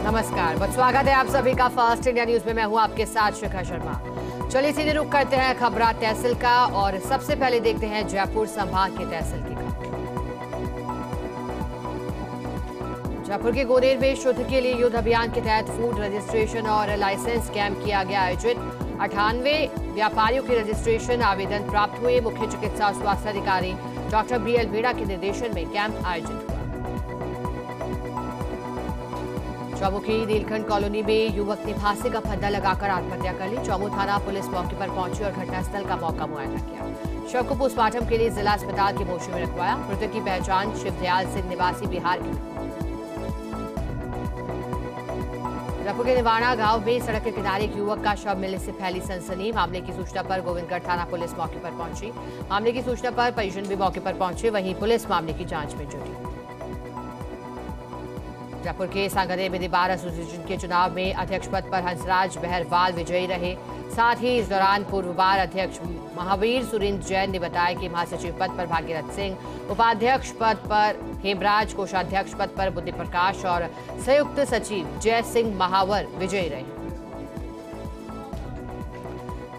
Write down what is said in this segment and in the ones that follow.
नमस्कार, बहुत स्वागत है आप सभी का फास्ट इंडिया न्यूज में। मैं हूं आपके साथ शिखा शर्मा। चलिए सीधे रुख करते हैं खबरा तहसील का और सबसे पहले देखते हैं जयपुर संभाग के तहसील की खबर। जयपुर के गोनेर में शुद्ध के लिए युद्ध अभियान के तहत फूड रजिस्ट्रेशन और लाइसेंस कैंप किया गया आयोजित। 98 व्यापारियों के रजिस्ट्रेशन आवेदन प्राप्त हुए। मुख्य चिकित्सा और स्वास्थ्य अधिकारी डॉक्टर BL मीणा के निर्देशन में कैंप आयोजित हुआ। चौमुखी नीलखंड कॉलोनी में युवक ने फांसी का फंदा लगाकर आत्महत्या कर ली। चौमू थाना पुलिस मौके पर पहुंची और घटनास्थल का मौका मुआयना किया। शव को पोस्टमार्टम के लिए जिला अस्पताल के मोर्चे में रखवाया। मृतक की पहचान शिवदयाल सिंह निवासी बिहार के। जयपुर के निवाड़ा गांव में सड़क के किनारे एक युवक का शव मिलने से फैली सनसनी। मामले की सूचना पर गोविंदगढ़ थाना पुलिस मौके पर पहुंची। मामले की सूचना पर परिजन भी मौके पर पहुंचे। वहीं पुलिस मामले की जांच में जुटी। जयपुर के सांगरे में बार एसोसिएशन के चुनाव में अध्यक्ष पद पर हंसराज बहरवाल विजयी रहे। साथ ही इस दौरान पूर्व बार अध्यक्ष महावीर सुरेंद्र जैन ने बताया कि महासचिव पद पर भागीरथ सिंह, उपाध्यक्ष पद पर हेमराज, कोषाध्यक्ष पद पर बुद्धि प्रकाश और संयुक्त सचिव जय सिंह महावर विजयी रहे।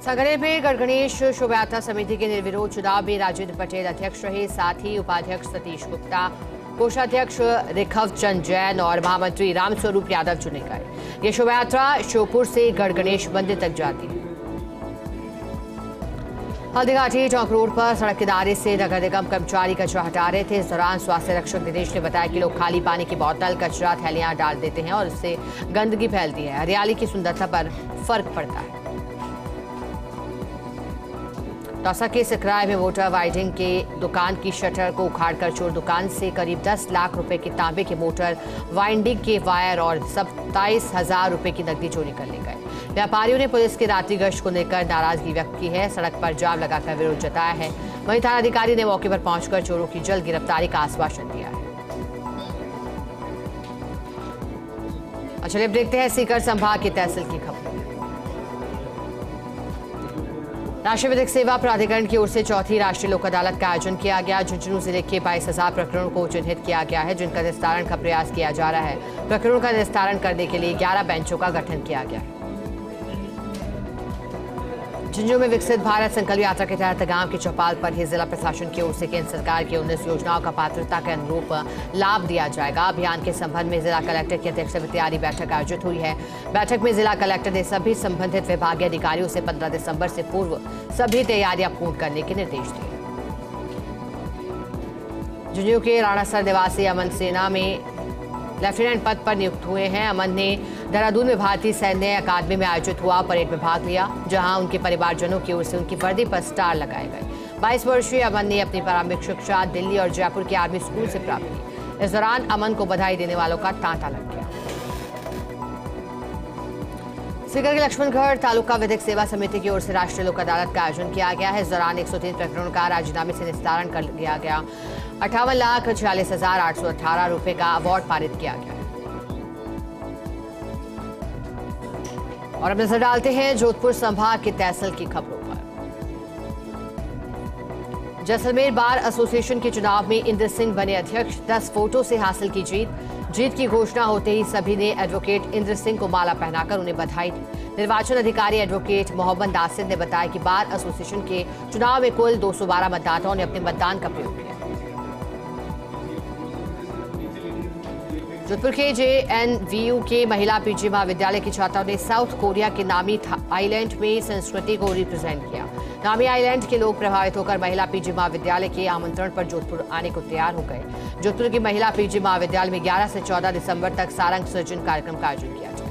सांगरे में गणगणेश शोभायात्रा समिति के निर्विरोध चुनाव में राजेंद्र पटेल अध्यक्ष रहे। साथ ही उपाध्यक्ष सतीश गुप्ता, कोषाध्यक्ष रिखव चंद जैन और महामंत्री रामस्वरूप यादव चुने गए। ये शोभायात्रा श्योपुर से गणगणेश मंदिर तक जाती है। हल्दीघाटी चौक रोड पर सड़क किनारे से नगर निगम कर्मचारी कचरा हटा रहे थे। इस दौरान स्वास्थ्य रक्षक दिनेश ने बताया कि लोग खाली पानी की बोतल, कचरा, थैलियां डाल देते हैं और इससे गंदगी फैलती है। हरियाली की सुंदरता पर फर्क पड़ता है। दौसा के सकराय में मोटर वाइडिंग के दुकान की शटर को उखाड़कर चोर दुकान से करीब 10 लाख रुपए के तांबे के मोटर वाइंडिंग के वायर और 27,000 रुपए की नकदी चोरी कर ले गए। व्यापारियों ने पुलिस की रात्रि गश्त को लेकर नाराजगी व्यक्त की है। सड़क पर जाम लगाकर विरोध जताया है। वहीं थानाधिकारी ने मौके पर पहुंचकर चोरों की जल्द गिरफ्तारी का आश्वासन दिया है। चलिए अब देखते हैं सीकर संभाग की तहसील की खबर। राष्ट्रीय विधिक सेवा प्राधिकरण की ओर से चौथी राष्ट्रीय लोक अदालत का आयोजन किया गया। झुंझुनू जिले के 22,000 प्रकरणों को चिन्हित किया गया है, जिनका निस्तारण का प्रयास किया जा रहा है। प्रकरणों का निस्तारण करने के लिए 11 बेंचों का गठन किया गया है। झुंझुनू में विकसित भारत संकल्प यात्रा के तहत गांव की चौपाल पर ही जिला प्रशासन की ओर से केंद्र सरकार की 19 योजनाओं का पात्रता के अनुरूप लाभ दिया जाएगा। अभियान के संबंध में जिला कलेक्टर की अध्यक्षता में तैयारी बैठक आयोजित हुई है। बैठक में जिला कलेक्टर ने सभी संबंधित विभागीय अधिकारियों से 15 दिसंबर से पूर्व सभी तैयारियां पूर्ण करने के निर्देश दिए। झुंझुनू के राणासर निवासी अमन सेना में लेफ्टिनेंट पद पर नियुक्त हुए हैं। अमन ने देहरादून में भारतीय सैन्य अकादमी में आयोजित हुआ परेड में भाग लिया, जहां उनके परिवारजनों की ओर से उनकी वर्दी पर स्टार लगाए गए। 22 वर्षीय अमन ने अपनी प्रारंभिक शिक्षा दिल्ली और जयपुर के आर्मी स्कूल से प्राप्त की। इस दौरान अमन को बधाई देने वालों का तांता लग गया। सीकर के लक्ष्मणगढ़ तालुका विधिक सेवा समिति की ओर से राष्ट्रीय लोक अदालत का आयोजन किया गया है। इस दौरान 103 प्रकरणों का राजीनामे से निस्तारण कर लिया गया। 58,46,818 रुपए का अवार्ड पारित किया गया। और अब नजर डालते हैं जोधपुर संभाग की तहसील की खबरों पर। जैसलमेर बार एसोसिएशन के चुनाव में इंद्र सिंह बने अध्यक्ष। 10 वोटों से हासिल की जीत की घोषणा होते ही सभी ने एडवोकेट इंद्र सिंह को माला पहनाकर उन्हें बधाई दी। निर्वाचन अधिकारी एडवोकेट मोहम्मद नासिर ने बताया कि बार एसोसिएशन के चुनाव में कुल 212 मतदाताओं ने अपने मतदान का प्रयोग किया। जोधपुर के JNVU के महिला PG महाविद्यालय की छात्राओं ने साउथ कोरिया के नामी आइलैंड में संस्कृति को रिप्रेजेंट किया। नामी आइलैंड के लोग प्रभावित होकर महिला PG महाविद्यालय के आमंत्रण पर जोधपुर आने को तैयार हो गए। जोधपुर की महिला PG महाविद्यालय में 11 से 14 दिसंबर तक सारंग सर्जन कार्यक्रम का आयोजन किया जाएगा।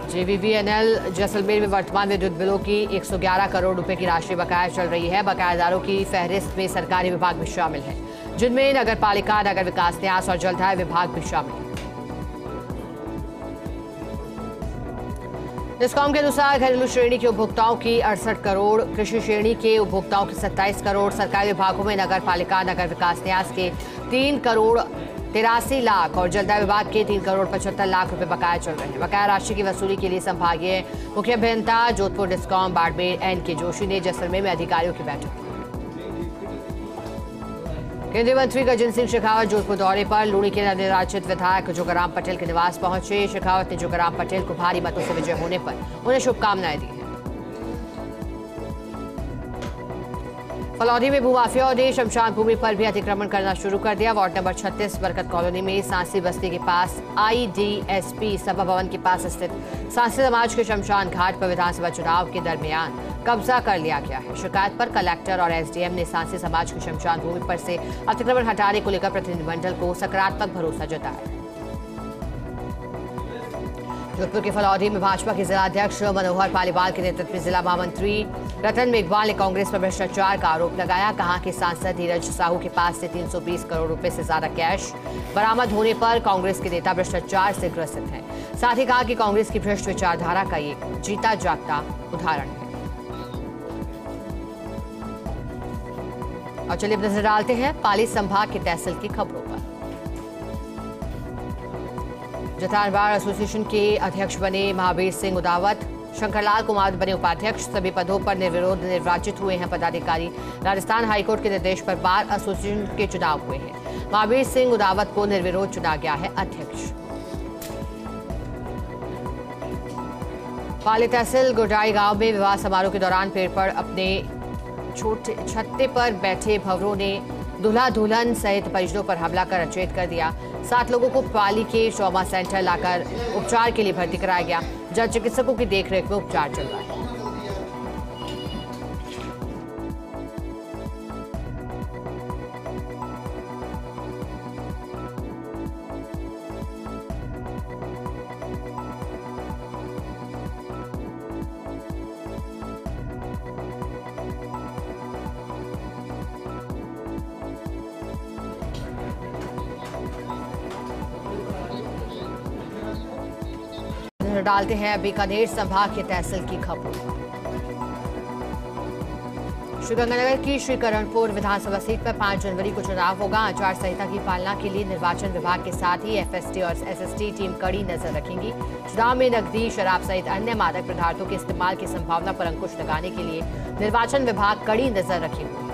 JVVNL जैसलमेर में वर्तमान विद्युत बिलों की 111 करोड़ रुपए की राशि बकाया चल रही है। बकायादारों की फहरिस्त में सरकारी विभाग भी शामिल है, जिनमें नगर पालिका, नगर विकास न्यास और जलदाय विभाग भी शामिल है। डिस्कॉम के अनुसार घरेलू श्रेणी के उपभोक्ताओं की 68 करोड़, कृषि श्रेणी के उपभोक्ताओं की 27 करोड़, सरकारी विभागों में नगर पालिका, नगर विकास न्यास के 3 करोड़ 83 लाख और जलदाय विभाग के 3 करोड़ 75 लाख रुपए बकाया चल रहे हैं। बकाया राशि की वसूली के लिए संभागीय मुख्य अभियंता जोधपुर डिस्कॉम बाड़मेर NK जोशी ने जैसलमेर में अधिकारियों की बैठक की। केंद्रीय मंत्री गजेंद्र सिंह शेखावत जोधपुर दौरे पर लूणी के नवनिर्वाचित विधायक जोगाराम पटेल के निवास पहुंचे। शेखावत ने जोगाराम पटेल को भारी मतों से विजय होने पर उन्हें शुभकामनाएं दी हैं। फलौदी में भूमाफियाओं ने शमशान भूमि पर भी अतिक्रमण करना शुरू कर दिया। वार्ड नंबर 36 बरकत कॉलोनी में सांसी बस्ती के पास IDSP सभा भवन के पास स्थित सांसी समाज के शमशान घाट पर विधानसभा चुनाव के दरमियान कब्जा कर लिया गया है। शिकायत पर कलेक्टर और SDM ने सांसी समाज की शमशान भूमि पर से अतिक्रमण हटाने को लेकर प्रतिनिधिमंडल को सकारात्मक भरोसा जताया। जोधपुर के फलौदी में भाजपा के जिलाध्यक्ष मनोहर पालीवाल के नेतृत्व में जिला महामंत्री रतन मेघवाल ने कांग्रेस पर भ्रष्टाचार का आरोप लगाया। कहा कि सांसद धीरज साहू के पास से 320 करोड़ रुपए से ज्यादा कैश बरामद होने पर कांग्रेस के नेता भ्रष्टाचार से ग्रसित हैं। साथ ही कहा कि कांग्रेस की भ्रष्ट विचारधारा का ये जीता जागता उदाहरण है। और चलिए नजर डालते हैं पाली संभाग के तहसील की खबरों पर। जतार बार एसोसिएशन के अध्यक्ष बने महावीर सिंह उदावत, शंकरलाल कुमार बने उपाध्यक्ष। सभी पदों पर निर्विरोध निर्वाचित हुए हैं पदाधिकारी। राजस्थान हाईकोर्ट के निर्देश पर बार एसोसिएशन के चुनाव हुए हैं। महावीर सिंह उदावत को निर्विरोध चुना गया है अध्यक्ष। पाली तहसील गुडाई गांव में विवाह समारोह के दौरान पेड़ पर अपने छोटे छत्ते पर बैठे भंवरों ने दूल्हा दुल्हन सहित परिजनों पर हमला कर अचेत कर दिया। 7 लोगों को पाली के ट्रॉमा सेंटर लाकर उपचार के लिए भर्ती कराया गया, जहां चिकित्सकों की देखरेख में उपचार चल रहा है। डालते हैं बीकानेर संभाग के तहसील की खबरों। श्रीगंगानगर की श्रीकरणपुर विधानसभा सीट पर 5 जनवरी को चुनाव होगा। आचार संहिता की पालना के लिए निर्वाचन विभाग के साथ ही FST और SST टीम कड़ी नजर रखेंगी। चुनाव में नकदी, शराब सहित अन्य मादक पदार्थों के इस्तेमाल की संभावना पर अंकुश लगाने के लिए निर्वाचन विभाग कड़ी नजर रखे हुए है।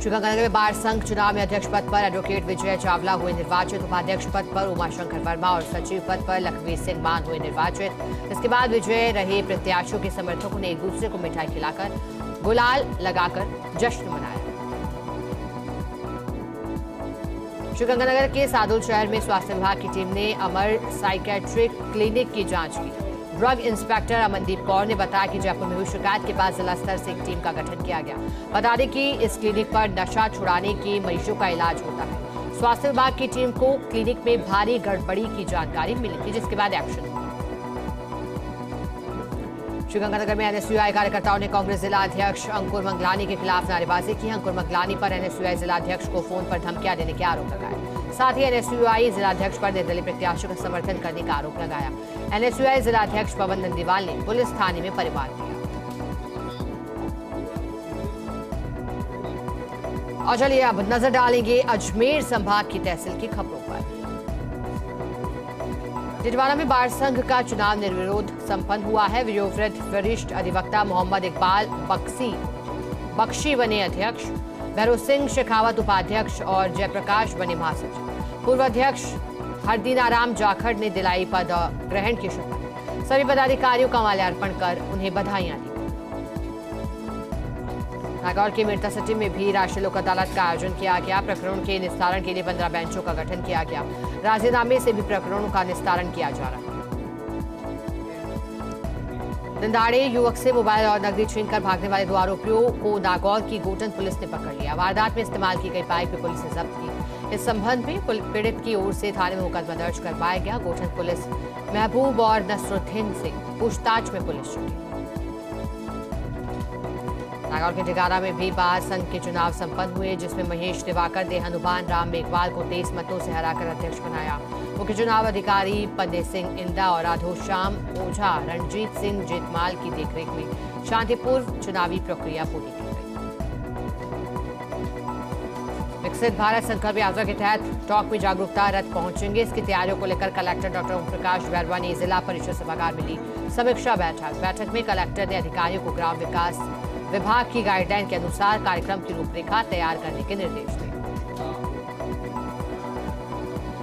श्रीगंगानगर में बार संघ चुनाव में अध्यक्ष पद पर एडवोकेट विजय चावला हुए निर्वाचित। उपाध्यक्ष पद पर उमाशंकर वर्मा और सचिव पद पर लखवीर सिंह मान हुए निर्वाचित। इसके बाद विजय रहे प्रत्याशियों के समर्थकों ने एक दूसरे को मिठाई खिलाकर गुलाल लगाकर जश्न मनाया। श्रीगंगानगर के सादुल शहर में स्वास्थ्य विभाग की टीम ने अमर साइकेट्रिक क्लिनिक की जांच की। ड्रग इंस्पेक्टर अमनदीप कौर ने बताया कि जयपुर में हुई शिकायत के बाद जिला स्तर से एक टीम का गठन किया गया। बता दें कि इस क्लिनिक पर नशा छुड़ाने के मरीजों का इलाज होता है। स्वास्थ्य विभाग की टीम को क्लिनिक में भारी गड़बड़ी की जानकारी मिली थी, जिसके बाद एक्शन हुआ। श्रीगंगानगर में NSUI कार्यकर्ताओं ने कांग्रेस जिला अध्यक्ष अंकुर मंगलानी के खिलाफ नारेबाजी की। अंकुर मंगलानी पर NSUI जिलाध्यक्ष को फोन पर धमकियां देने के आरोप लगाए। साथ ही NSUI जिलाध्यक्ष पर निर्दलीय प्रत्याशियों का समर्थन करने का आरोप लगाया। NSUI जिलाध्यक्ष पवन नंदीवाल ने पुलिस थाने में परिवार दिया। और चलिए अब नजर डालेंगे अजमेर संभाग की तहसील की खबरों पर। टिटवाना में बार संघ का चुनाव निर्विरोध संपन्न हुआ है। वरिष्ठ अधिवक्ता मोहम्मद इकबाल बख्शी बने अध्यक्ष। भैरव सिंह शेखावत उपाध्यक्ष और जयप्रकाश बने महासचिव। पूर्व अध्यक्ष हरदीनाराम जाखड़ ने दिलाई पद ग्रहण की शपथ। सभी पदाधिकारियों का माल्यार्पण कर उन्हें बधाइयां दी। नागौर के मिर्ता सिटी में भी राष्ट्रीय लोक अदालत का आयोजन किया गया। प्रकरणों के निस्तारण के लिए 15 बेंचों का गठन किया गया। राजीनामे से भी प्रकरणों का निस्तारण किया जा रहा है। दिनदाड़े युवक से मोबाइल और नकदी छीनकर भागने वाले 2 आरोपियों को नागौर की गोटन पुलिस ने पकड़ लिया। वारदात में इस्तेमाल की गई बाइक भी पुलिस ने जब्त की। इस संबंध में पीड़ित की ओर से थाने में मुकदमा दर्ज करवाया गया। गोठन पुलिस महबूब और नसरुद्दीन से पूछताछ में पुलिस जुटी। नागौर के टिकारा में भी बार संघ के चुनाव संपन्न हुए, जिसमें महेश दिवाकर ने हनुमान राम मेघवाल को 23 मतों से हराकर अध्यक्ष बनाया। मुख्य चुनाव अधिकारी पंडित सिंह इंदा और राधोश्याम ओझा रणजीत सिंह जेतमाल की देखरेख में शांतिपूर्व चुनावी प्रक्रिया पूरी की गई। विकसित भारत संकल्प यात्रा के तहत टॉक में जागरूकता रथ पहुंचेंगे। इसकी तैयारियों को लेकर कलेक्टर डॉक्टर ओम प्रकाश बैरवा ने जिला परिषद सभागार में ली समीक्षा बैठक में कलेक्टर ने अधिकारियों को ग्राम विकास विभाग की गाइडलाइन के अनुसार कार्यक्रम की रूपरेखा तैयार करने के निर्देश दिए।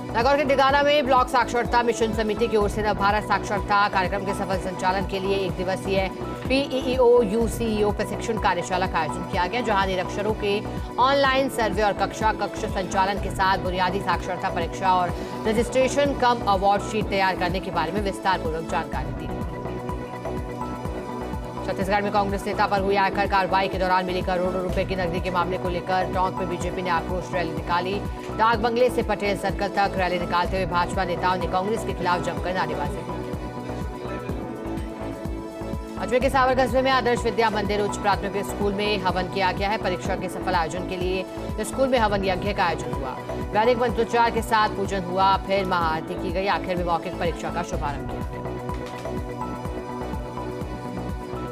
नागौर के डिगाना में ब्लॉक साक्षरता मिशन समिति की ओर से नवभारत साक्षरता कार्यक्रम के सफल संचालन के लिए एक दिवसीय पीईओ यूसीईओ प्रशिक्षण कार्यशाला का आयोजन किया गया, जहां निरक्षरों के ऑनलाइन सर्वे और कक्ष संचालन के साथ बुनियादी साक्षरता परीक्षा और रजिस्ट्रेशन कम अवार्ड शीट तैयार करने के बारे में विस्तार पूर्वक जानकारी दी। छत्तीसगढ़ में कांग्रेस नेता पर हुई आयकर कार्रवाई के दौरान मिली करोड़ों रुपए की नकदी के मामले को लेकर टोंक में बीजेपी ने आक्रोश रैली निकाली। डाक बंगले से पटेल सर्कल तक रैली निकालते हुए भाजपा नेताओं ने कांग्रेस के खिलाफ जमकर नारेबाजी की। अजमेर के सावर कस्बे में आदर्श विद्या मंदिर उच्च प्राथमिक स्कूल में हवन किया गया है। परीक्षा के सफल आयोजन के लिए स्कूल में हवन यज्ञ का आयोजन हुआ। वैदिक मंत्रोच्चार के साथ पूजन हुआ, फिर महाआरती की गई। आखिर में मौखिक परीक्षा का शुभारंभ किया गया।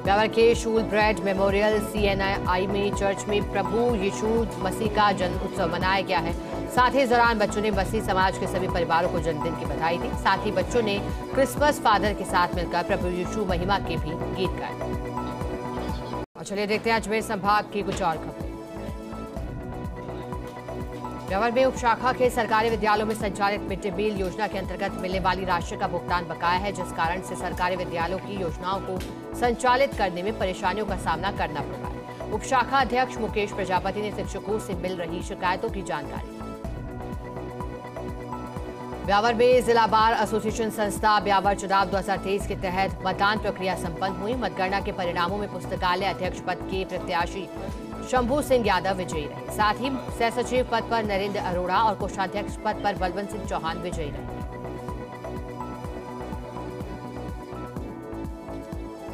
ब्यावर के शूल ब्रेड मेमोरियल CNI में चर्च में प्रभु यीशु मसीह का जन्म उत्सव मनाया गया है। साथ ही इस दौरान बच्चों ने मसीह समाज के सभी परिवारों को जन्मदिन की बधाई दी। साथ ही बच्चों ने क्रिसमस फादर के साथ मिलकर प्रभु यीशु महिमा के भी गीत गाए। और चलिए देखते हैं अजमेर संभाग की कुछ और खबरें। ब्यावर में उपशाखा के सरकारी विद्यालयों में संचालित मिड डे मील योजना के अंतर्गत मिलने वाली राशि का भुगतान बकाया है, जिस कारण से सरकारी विद्यालयों की योजनाओं को संचालित करने में परेशानियों का सामना करना पड़ रहा है। उपशाखा अध्यक्ष मुकेश प्रजापति ने शिक्षकों से मिल रही शिकायतों की जानकारी दी। ब्यावर में जिला बार एसोसिएशन संस्था ब्यावर चुनाव 2023 के तहत मतदान प्रक्रिया संपन्न हुई। मतगणना के परिणामों में पुस्तकालय अध्यक्ष पद के प्रत्याशी शंभू सिंह यादव विजयी रहे। साथ ही सह सचिव पद पर नरेंद्र अरोड़ा और कोषाध्यक्ष पद पर बलवंत सिंह चौहान विजयी रहे।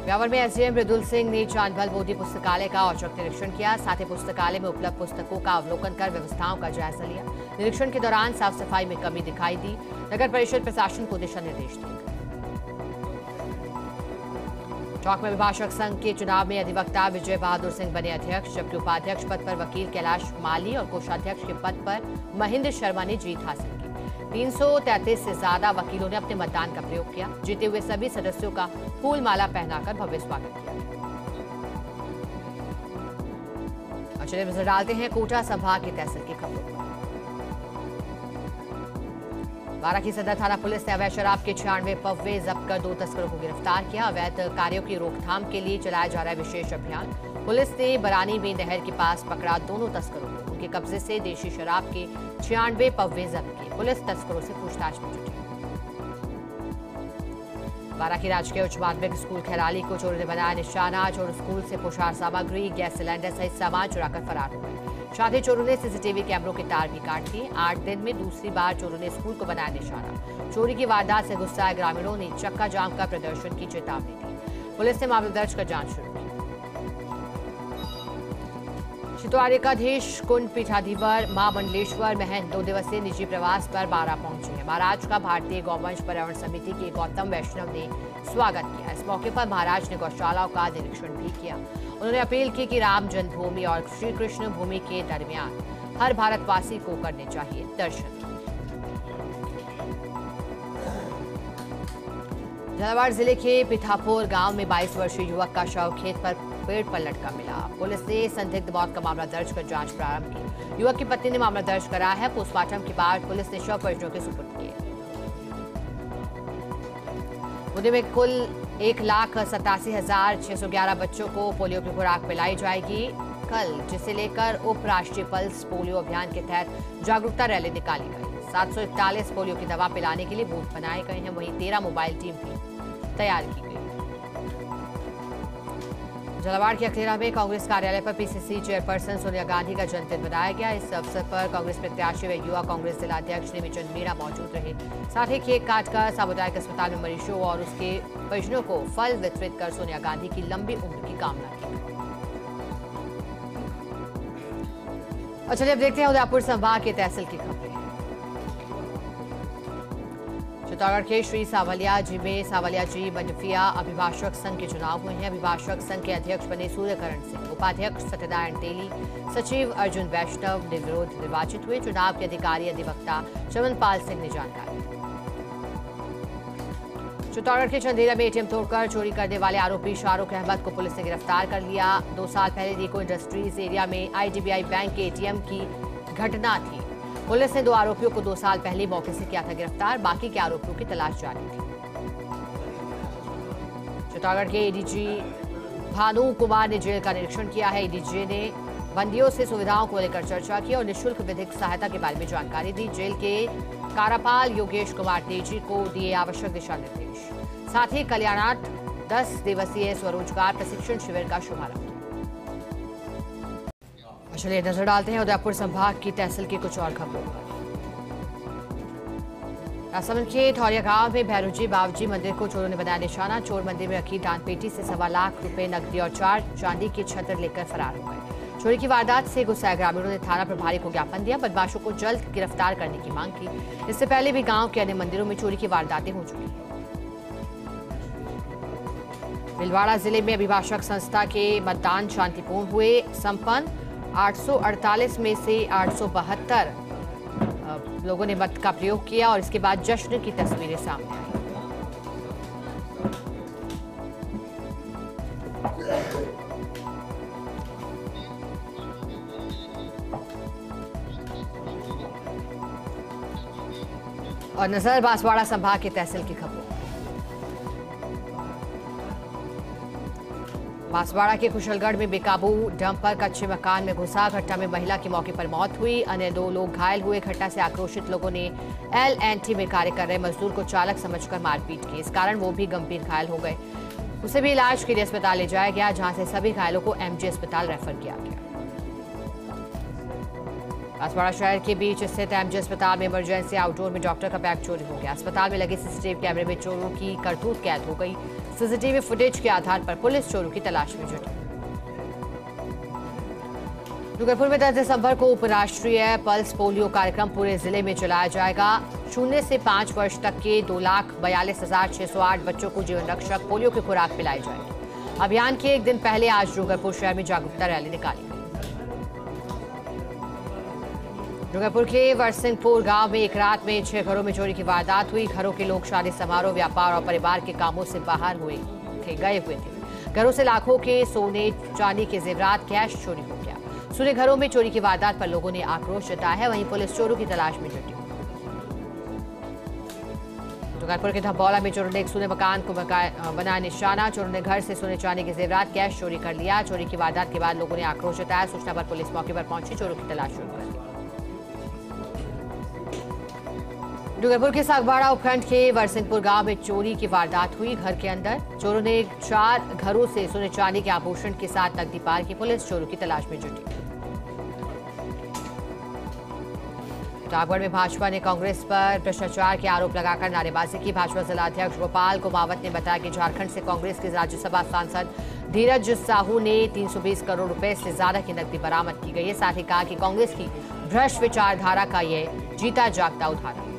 ब्यावर में एसडीएम मृदुल सिंह ने चांदबल मोदी पुस्तकालय का औचक निरीक्षण किया। साथ ही पुस्तकालय में उपलब्ध पुस्तकों का अवलोकन कर व्यवस्थाओं का जायजा लिया। निरीक्षण के दौरान साफ सफाई में कमी दिखाई दी। नगर परिषद प्रशासन को दिशा निर्देश दिए। टोंक में अभिभाषक संघ के चुनाव में अधिवक्ता विजय बहादुर सिंह बने अध्यक्ष, जबकि उपाध्यक्ष पद पर वकील कैलाश माली और कोषाध्यक्ष के पद पर महेंद्र शर्मा ने जीत हासिल की। 333 से ज्यादा वकीलों ने अपने मतदान का प्रयोग किया। जीते हुए सभी सदस्यों का फूल माला पहनाकर भव्य स्वागत किया। और चलिए नजर डालते हैं कोटा संभाग की तहसील की खबरों पर। बारां की सदर थाना पुलिस ने अवैध शराब के 96 पव्वे जब्त कर 2 तस्करों को गिरफ्तार किया। अवैध कार्यों की रोकथाम के लिए चलाया जा रहा है विशेष अभियान। पुलिस ने बरानी में नहर के पास पकड़ा दोनों तस्करों को। उनके कब्जे से देशी शराब के 96 पव्वे जब्त किए। पुलिस तस्करों से पूछताछ में जुटी। बारां की राजकीय उच्च माध्यमिक स्कूल खैराली को चोरों ने बनाया निशाना। चोर स्कूल से पोशाक सामग्री, गैस सिलेंडर सहित सामान चुराकर फरार हो गए। साथ ही चोरों ने सीसीटीवी कैमरों के तार भी काट दिए। 8 दिन में दूसरी बार चोरों ने स्कूल को बनाया निशाना। चोरी की वारदात से गुस्साए ग्रामीणों ने चक्का जाम कर प्रदर्शन की चेतावनी दी। पुलिस ने मामला दर्ज कर जांच शुरू की। द्वारिकाधीश कुंड पीठाधीवर मां मंडलेश्वर महंत 2 दिवसीय निजी प्रवास पर बारां पहुंचे हैं। महाराज का भारतीय गौवंश पर्यावरण समिति के गौतम वैष्णव ने स्वागत किया। इस मौके पर महाराज ने गौशालाओं का निरीक्षण भी किया। उन्होंने अपील की कि राम जन्मभूमि और श्री कृष्ण भूमि के दरमियान हर भारतवासी को करने चाहिए दर्शन। झालावाड़ जिले के पिथापुर गांव में 22 वर्षीय युवक का शव खेत पर पेड़ पर लटका मिला। पुलिस ने संदिग्ध मौत का मामला दर्ज कर जांच प्रारंभ की। युवक की पत्नी ने मामला दर्ज कराया है। पोस्टमार्टम के बाद पुलिस ने शव परिजनों के सुपुर्द किए। मुद्दे में कुल 1,87,611 बच्चों को पोलियो की खुराक पिलाई जाएगी कल, जिसे लेकर उपराष्ट्रीय पल्स पोलियो अभियान के तहत जागरूकता रैली निकाली गई। 741 पोलियो की दवा पिलाने के लिए बूथ बनाए गए हैं। वहीं 13 मोबाइल टीम भी तैयार की गई। झालावाड़ के अखलेरा में कांग्रेस कार्यालय पर पीसीसी चेयरपर्सन सोनिया गांधी का जन्मदिन मनाया गया। इस अवसर पर कांग्रेस प्रत्याशी व युवा कांग्रेस जिलाध्यक्ष नेमीचंद मीणा मौजूद रहे। साथ ही केक काटकर सामुदायिक अस्पताल में मरीजों और उसके परिजनों को फल वितरित कर सोनिया गांधी की लंबी उम्र की कामना की। और चलिए अब देखते हैं उदयपुर संभाग के तहसील की खबरें। चित्तौड़गढ़ के श्री सावलिया जी में सावलिया जी मंडफिया अभिभाषक संघ के चुनाव हुए हैं। अभिभाषक संघ के अध्यक्ष बने सूर्यकरण सिंह, उपाध्यक्ष सत्यनारायण तेली, सचिव अर्जुन वैष्णव निर्विरोध निर्वाचित हुए। चुनाव के अधिकारी अधिवक्ता चमनपाल सिंह ने जानकारी दी। चित्तौड़गढ़ के चंदेरा में एटीएम तोड़कर चोरी करने वाले आरोपी शाहरुख अहमद को पुलिस ने गिरफ्तार कर लिया। 2 साल पहले रिको इंडस्ट्रीज एरिया में आईडीबीआई बैंक के एटीएम की घटना थी। पुलिस ने 2 आरोपियों को 2 साल पहले मौके से किया था गिरफ्तार। बाकी के आरोपियों की तलाश जारी थी। चित्तौड़गढ़ के एडीजी भानु कुमार ने जेल का निरीक्षण किया है। एडीजी ने बंदियों से सुविधाओं को लेकर चर्चा की और निःशुल्क विधिक सहायता के बारे में जानकारी दी। जेल के कारापाल योगेश कुमार तेजी को दिए आवश्यक दिशा निर्देश। साथ ही कल्याणार्थ 10 दिवसीय स्वरोजगार प्रशिक्षण शिविर का शुभारंभ। चलिए नजर डालते हैं उदयपुर संभाग की तहसील की कुछ और खबरों पर। राजसमंद के ठौरिया गांव में भैरूजी बाबूजी मंदिर को चोरों ने बनाया निशाना। चोर मंदिर में रखी दान पेटी से 1.25 लाख रुपए नकदी और 4 चांदी की छत्र लेकर फरार हो गए। चोरी की वारदात से गुस्साए ग्रामीणों ने थाना प्रभारी को ज्ञापन दिया। बदमाशों को जल्द गिरफ्तार करने की मांग की। इससे पहले भी गांव के अन्य मंदिरों में चोरी की वारदातें हो चुकी हैं। भीलवाड़ा जिले में अभिभाषक संस्था के मतदान शांतिपूर्ण हुए संपन्न। 848 में से 872 लोगों ने मत का प्रयोग किया और इसके बाद जश्न की तस्वीरें सामने आई। और नजर बांसवाड़ा संभाग के तहसील की खबरों। बांसवाड़ा के कुशलगढ़ में बेकाबू डंपर कच्चे मकान में घुसा। घटना में महिला की मौके पर मौत हुई। अन्य 2 लोग घायल हुए। घटना से आक्रोशित लोगों ने LNT में कार्य कर रहे मजदूर को चालक समझकर मारपीट की। इस कारण वो भी गंभीर घायल हो गए। उसे भी इलाज के लिए अस्पताल ले जाया गया, जहां से सभी घायलों को MG अस्पताल रेफर किया गया। बांसवाड़ा शहर के बीच स्थित MG अस्पताल में इमरजेंसी आउटडोर में डॉक्टर का बैग चोरी हो गया। अस्पताल में लगे CCTV कैमरे में चोरों की करतूत कैद हो गई। CCTV फुटेज के आधार पर पुलिस चोरों की तलाश में जुटी। डूंगरपुर में 10 दिसंबर को उपराष्ट्रीय पल्स पोलियो कार्यक्रम पूरे जिले में चलाया जाएगा। 0 से 5 वर्ष तक के 2,42,608 बच्चों को जीवन रक्षक पोलियो की खुराक पिलाई जाएगी। अभियान के एक दिन पहले आज डूंगरपुर शहर में जागरूकता रैली निकाली गई। डूंगरपुर के वरसिंहपुर गांव में एक रात में 6 घरों में चोरी की वारदात हुई। घरों के लोग शादी समारोह, व्यापार और परिवार के कामों से बाहर गए हुए थे। घरों से लाखों के सोने चांदी के जेवरात, कैश चोरी हो गया। सुने घरों में चोरी की वारदात पर लोगों ने आक्रोश जताया है। वहीं पुलिस चोरों की तलाश में जुटी। डूंगरपुर के धबौला में चोरों ने एक सोने मकान को बनाया निशाना। चोरों ने घर से सोने चांदी के जेवरात, कैश चोरी कर लिया। चोरी की वारदात के बाद लोगों ने आक्रोश जताया। सूचना पर पुलिस मौके पर पहुंची, चोरों की तलाश शुरू कर दी। डूंगरपुर के सागवाड़ा उपखंड के वरसिंहपुर गांव में चोरी की वारदात हुई। घर के अंदर चोरों ने 4 घरों से सोने चांदी के आभूषण के साथ नकदी पार की। पुलिस चोरों की तलाश में जुटी। प्रतापगढ़ में भाजपा ने कांग्रेस पर भ्रष्टाचार के आरोप लगाकर नारेबाजी की। भाजपा जिलाध्यक्ष गोपाल कुमावत ने बताया कि झारखंड से कांग्रेस के राज्यसभा सांसद धीरज साहू ने 320 करोड़ रुपए से ज्यादा की नकदी बरामद की गई है। साथ ही कहा कि कांग्रेस की भ्रष्ट विचारधारा का यह जीता जागता उदाहरण।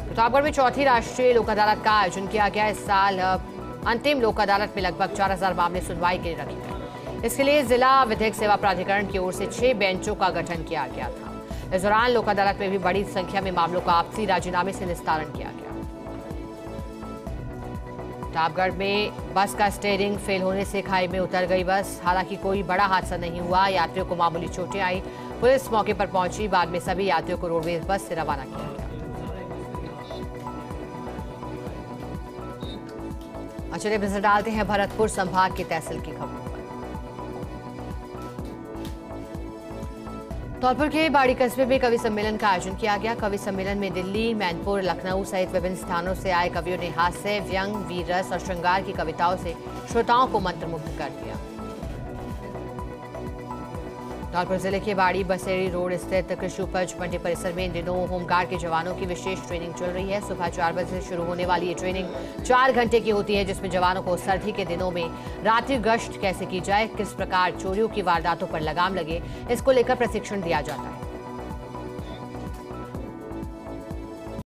प्रतापगढ़ में 4थी राष्ट्रीय लोक अदालत का आयोजन किया गया। इस साल अंतिम लोक अदालत में लगभग 4000 मामले सुनवाई के लिए रखे गए। इसके लिए जिला विधिक सेवा प्राधिकरण की ओर से 6 बेंचों का गठन किया गया था। इस दौरान लोक अदालत में भी बड़ी संख्या में मामलों का आपसी राजीनामे से निस्तारण किया गया। प्रतापगढ़ में बस का स्टीयरिंग फेल होने से खाई में उतर गई बस। हालांकि कोई बड़ा हादसा नहीं हुआ। यात्रियों को मामूली चोटें आई। पुलिस मौके पर पहुंची। बाद में सभी यात्रियों को रोडवेज बस से रवाना किया गया। चलिए नजर डालते हैं भरतपुर संभाग की तहसील की खबरों पर। धौलपुर के बाड़ी कस्बे में कवि सम्मेलन का आयोजन किया गया। कवि सम्मेलन में दिल्ली, मैनपुर, लखनऊ सहित विभिन्न स्थानों से आए कवियों ने हास्य, व्यंग, वीर रस और श्रृंगार की कविताओं से श्रोताओं को मंत्रमुग्ध कर दिया। धौलपुर जिले के बाड़ी बसेड़ी रोड स्थित कृषि उपज मंडी परिसर में इन दिनों होमगार्ड के जवानों की विशेष ट्रेनिंग चल रही है। सुबह 4 बजे से शुरू होने वाली ये ट्रेनिंग 4 घंटे की होती है, जिसमें जवानों को सर्दी के दिनों में रात्रि गश्त कैसे की जाए, किस प्रकार चोरियों की वारदातों पर लगाम लगे, इसको लेकर प्रशिक्षण दिया जाता है।